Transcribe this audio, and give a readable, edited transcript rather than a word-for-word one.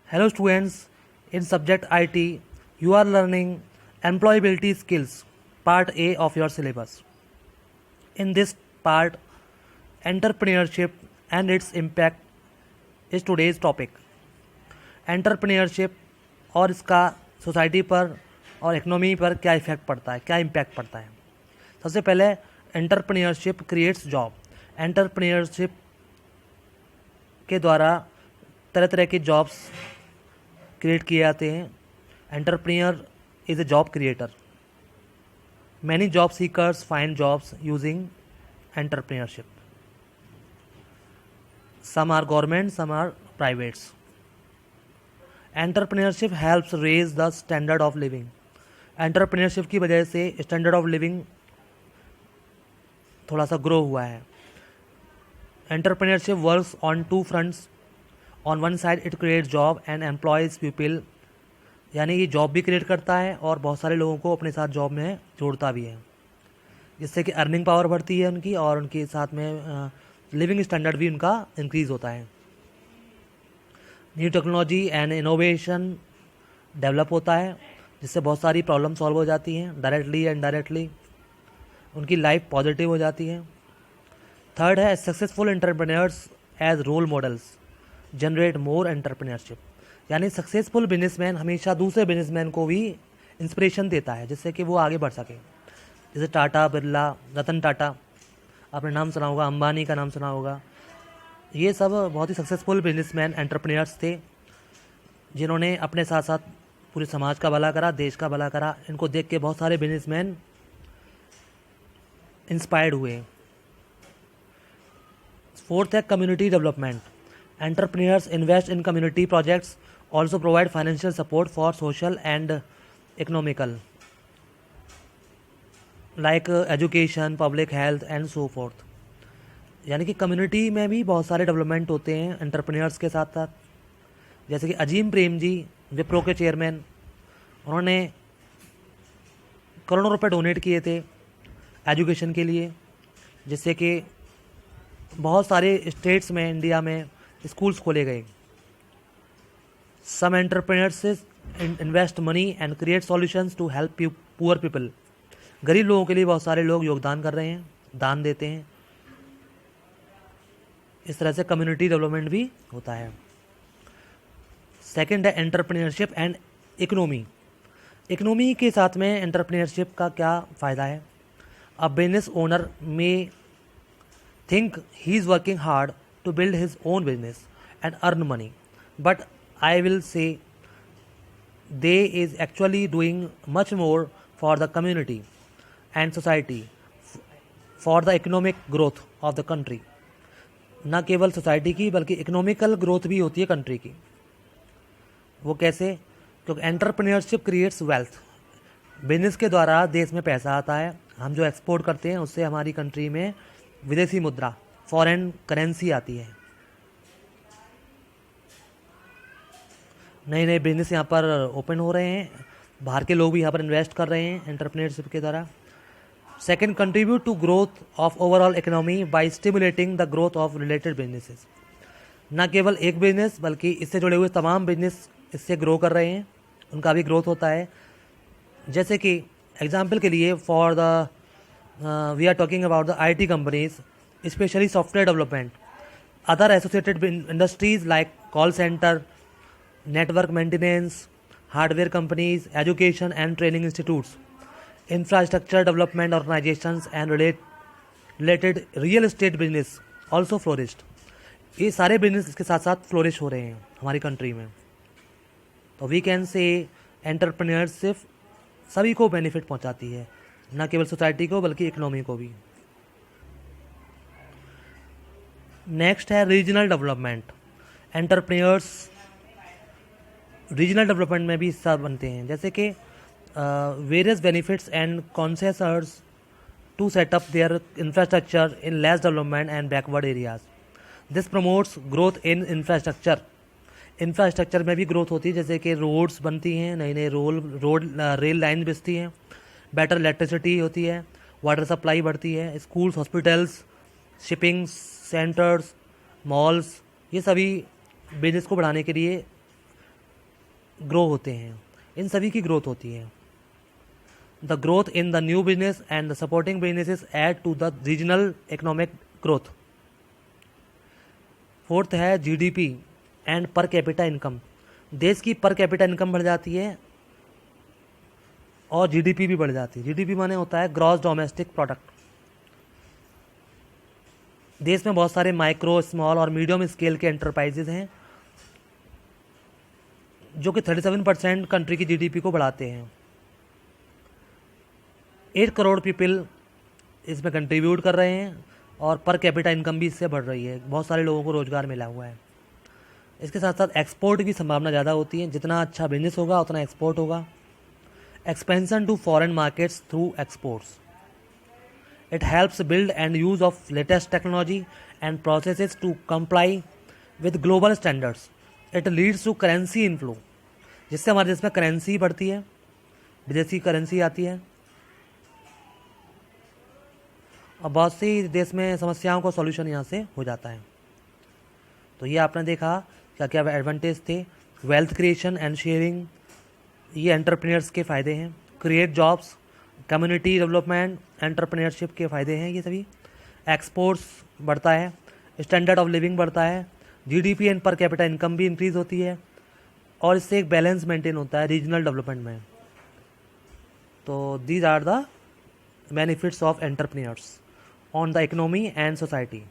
Hello students, in subject IT, you are learning employability skills, part A of your syllabus. In this part, entrepreneurship and its impact is today's topic. Entrepreneurship और इसका society पर और economy पर क्या effect पड़ता है, क्या impact पड़ता है। सबसे पहले एंटरप्रेन्योरशिप क्रिएट्स जॉब। एंटरप्रेन्योरशिप के द्वारा तरह तरह की जॉब्स क्रिएट किए जाते हैं। Entrepreneur is a job creator. Many job seekers find jobs using entrepreneurship. Some are government, some are privates. Entrepreneurship helps raise the standard of living. Entrepreneurship की वजह से स्टैंडर्ड ऑफ लिविंग थोड़ा सा grow हुआ है। Entrepreneurship works on two fronts. On one side it creates job and employs people, यानी ये job भी क्रिएट करता है और बहुत सारे लोगों को अपने साथ जॉब में जोड़ता भी है, जिससे कि अर्निंग पावर बढ़ती है उनकी और उनके साथ में लिविंग स्टैंडर्ड भी उनका इंक्रीज होता है। New technology and innovation develop होता है, जिससे बहुत सारी प्रॉब्लम सॉल्व हो जाती हैं डायरेक्टली एंड इनडायरेक्टली। उनकी लाइफ पॉजिटिव हो जाती है। थर्ड है successful entrepreneurs as role models generate more entrepreneurship, यानी सक्सेसफुल बिजनेसमैन हमेशा दूसरे बिजनेसमैन को भी इंस्पिरेशन देता है, जिससे कि वो आगे बढ़ सके। जैसे टाटा, बिरला, रतन टाटा, आपने नाम सुना होगा, अंबानी का नाम सुना होगा। ये सब बहुत ही सक्सेसफुल बिजनेसमैन एंटरप्रेन्योर्स थे, जिन्होंने अपने साथ साथ पूरे समाज का भला करा, देश का भला करा। इनको देख के बहुत सारे बिजनेसमैन इंस्पायर्ड हुए। फोर्थ है community development. Entrepreneurs invest in community projects, also provide financial support for social and economical like education, public health and so fourth. यानी कि कम्युनिटी में भी बहुत सारे डेवलपमेंट होते हैं एंटरप्रेन्योर्स के साथ साथ। जैसे कि अजीम प्रेम जी, विप्रो के चेयरमैन, उन्होंने करोड़ों रुपए डोनेट किए थे एजुकेशन के लिए, जिससे कि बहुत सारे स्टेट्स में इंडिया में स्कूल्स खोले गए। Some entrepreneurs invest money and create solutions to help poor people. गरीब लोगों के लिए बहुत सारे लोग योगदान कर रहे हैं, दान देते हैं। इस तरह से कम्युनिटी डेवलपमेंट भी होता है। सेकंड है एंटरप्रेन्योरशिप एंड इकोनॉमी। इकोनॉमी के साथ में एंटरप्रेन्योरशिप का क्या फ़ायदा है। अ बिजनेस ओनर में think he is working hard to build his own business and earn money, but I will say they is actually doing much more for the community and society, for the economic growth of the country। ना केवल society की बल्कि economical growth भी होती है country की। वो कैसे? क्योंकि एंटरप्रेन्योरशिप क्रिएट्स वेल्थ। बिजनेस के द्वारा देश में पैसा आता है। हम जो एक्सपोर्ट करते हैं उससे हमारी कंट्री में विदेशी मुद्रा, फॉरेन करेंसी आती है। नए नए बिजनेस यहाँ पर ओपन हो रहे हैं, बाहर के लोग भी यहाँ पर इन्वेस्ट कर रहे हैं एंटरप्रेन्योरशिप के द्वारा। Second, contribute to growth of overall economy by stimulating the growth of related businesses. न केवल एक बिजनेस बल्कि इससे जुड़े हुए तमाम बिजनेस इससे ग्रो कर रहे हैं, उनका भी ग्रोथ होता है। जैसे कि एग्जाम्पल के लिए for the we are talking about the IT companies, especially software development, other associated industries like call center, network maintenance, hardware companies, education and training institutes, infrastructure development organizations and related real estate business also flourished। ये सारे business इसके साथ साथ flourish हो रहे हैं हमारी country में। तो वी कैन से एंटरप्रेन्योरशिप सभी को बेनिफिट पहुंचाती है, न केवल सोसाइटी को बल्कि इकोनॉमी को भी। नेक्स्ट है regional development. Entrepreneurs regional development में भी हिस्सा बनते हैं, जैसे कि various benefits and concessions to set up their infrastructure in less development and backward areas. This promotes growth in infrastructure. Infrastructure में भी ग्रोथ होती है, जैसे कि रोड्स बनती हैं, नई नई रेल लाइन बिछती हैं, बेटर इलेक्ट्रिसिटी होती है, वाटर सप्लाई बढ़ती है, schools, hospitals, shipping centres, malls, ये सभी बिजनेस को बढ़ाने के लिए ग्रो होते हैं, इन सभी की ग्रोथ होती है। The growth in the new business and the supporting businesses add to the regional economic growth. Fourth है GDP and per capita income. देश की पर कैपिटा इनकम बढ़ जाती है और जीडीपी भी बढ़ जाती है। जीडीपी माने होता है ग्रॉस डोमेस्टिक प्रोडक्ट। देश में बहुत सारे माइक्रो, स्मॉल और मीडियम स्केल के एंटरप्राइजेज हैं जो कि 37% कंट्री की जीडीपी को बढ़ाते हैं। 8 करोड़ पीपल इसमें कंट्रीब्यूट कर रहे हैं और पर कैपिटा इनकम भी इससे बढ़ रही है। बहुत सारे लोगों को रोज़गार मिला हुआ है। इसके साथ साथ एक्सपोर्ट की संभावना ज़्यादा होती है। जितना अच्छा बिजनेस होगा उतना एक्सपोर्ट होगा। Expansion to foreign markets through exports. It helps build and use of latest technology and processes to comply with global standards. It leads to currency inflow, जिससे हमारे देश में करेंसी बढ़ती है, विदेशी करेंसी आती है और बहुत सी देश में समस्याओं का सॉल्यूशन यहाँ से हो जाता है। तो ये आपने देखा क्या क्या एडवांटेज थे। वेल्थ क्रिएशन एंड शेयरिंग, ये एंटरप्रेन्योर्स के फ़ायदे हैं। Create jobs, community development, entrepreneurship के फ़ायदे हैं ये सभी। एक्सपोर्ट्स बढ़ता है, स्टैंडर्ड ऑफ लिविंग बढ़ता है, GDP and per capita income भी इंक्रीज़ होती है और इससे एक बैलेंस मेंटेन होता है रीजनल डेवलपमेंट में। तो these are the benefits of entrepreneurs on the economy and society.